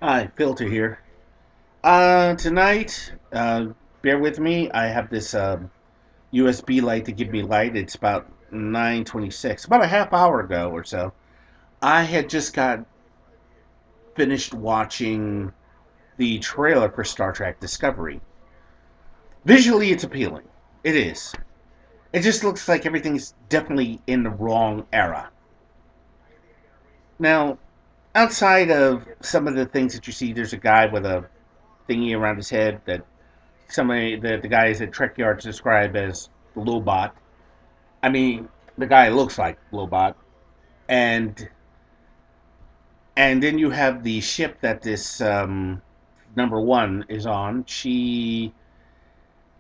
Hi, Filter here. Tonight, bear with me. I have this USB light to give me light. It's about 9:26, about a half hour ago or so. I had just got finished watching the trailer for Star Trek Discovery. Visually, it's appealing. It is. It just looks like everything's definitely in the wrong era. Now, outside of some of the things that you see, there's a guy with a thingy around his head that somebody the guys at Trek Yards describe as Lobot. I mean, the guy looks like Lobot, and and then you have the ship that this number one is on. She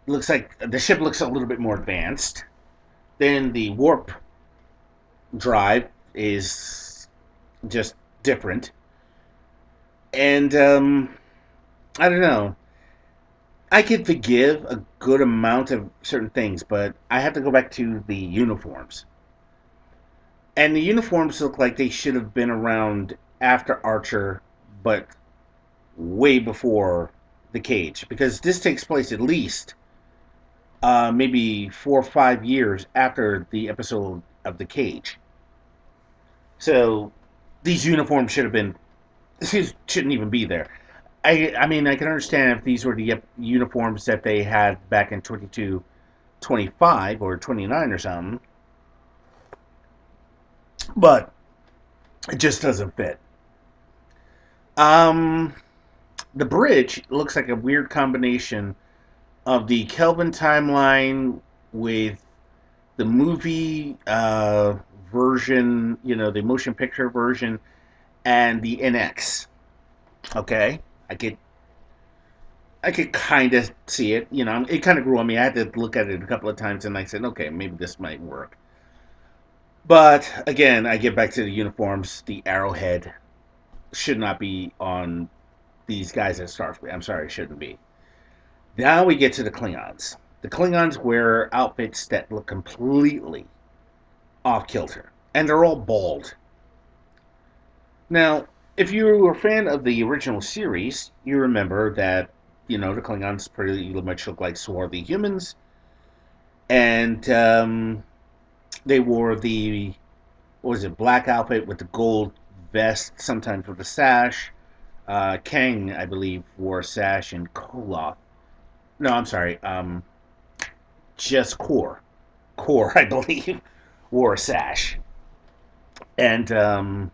looks like the ship looks a little bit more advanced. Then the warp drive is just different, and I don't know. I could forgive a good amount of certain things, but I have to go back to the uniforms. And the uniforms look like they should have been around after Archer, but way before the Cage, because this takes place at least maybe 4 or 5 years after the episode of the Cage. So these uniforms should have been shouldn't even be there. I mean I can understand if these were the uniforms that they had back in 2225 or 29 or something, but it just doesn't fit. Um, the bridge looks like a weird combination of the Kelvin timeline with the movie version, the motion picture version, and the NX. Okay, I could I could kind of see it. It kind of grew on me. I had to look at it a couple of times, and I said, okay, maybe this might work. But again, I get back to the uniforms. The arrowhead should not be on these guys at Starfleet. I'm sorry, it shouldn't be. Now we get to the Klingons. The Klingons wear outfits that look completely off kilter, and they're all bald. Now, if you were a fan of the original series, you remember that the Klingons pretty much look like swarthy humans, and they wore the what was it, black outfit with the gold vest, sometimes with a sash. Kang, I believe, wore a sash, and Koloth. No, I'm sorry. Just Core, I believe, wore a sash, and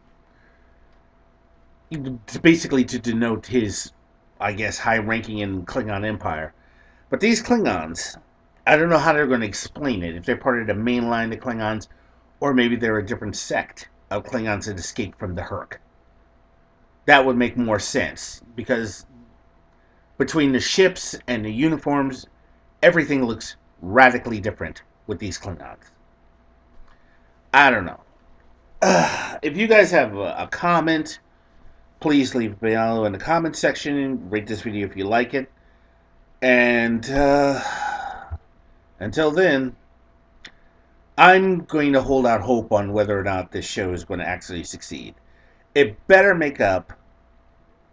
basically to denote his, I guess, high ranking in Klingon Empire. But these Klingons, I don't know how they're going to explain it. If they're part of the main line of Klingons, or maybe they're a different sect of Klingons that escaped from the Herc. That would make more sense because between the ships and the uniforms, everything looks radically different with these Klingons. I don't know. If you guys have a comment, please leave it below in the comment section. Rate this video if you like it. And until then, I'm going to hold out hope on whether or not this show is going to actually succeed. It better make up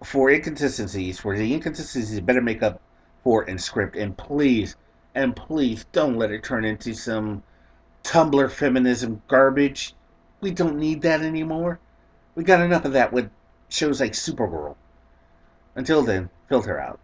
for inconsistencies. For the inconsistencies, it better make up for in script. And please don't let it turn into some Tumblr feminism garbage. We don't need that anymore. We got enough of that with shows like Supergirl. Until then, filter out.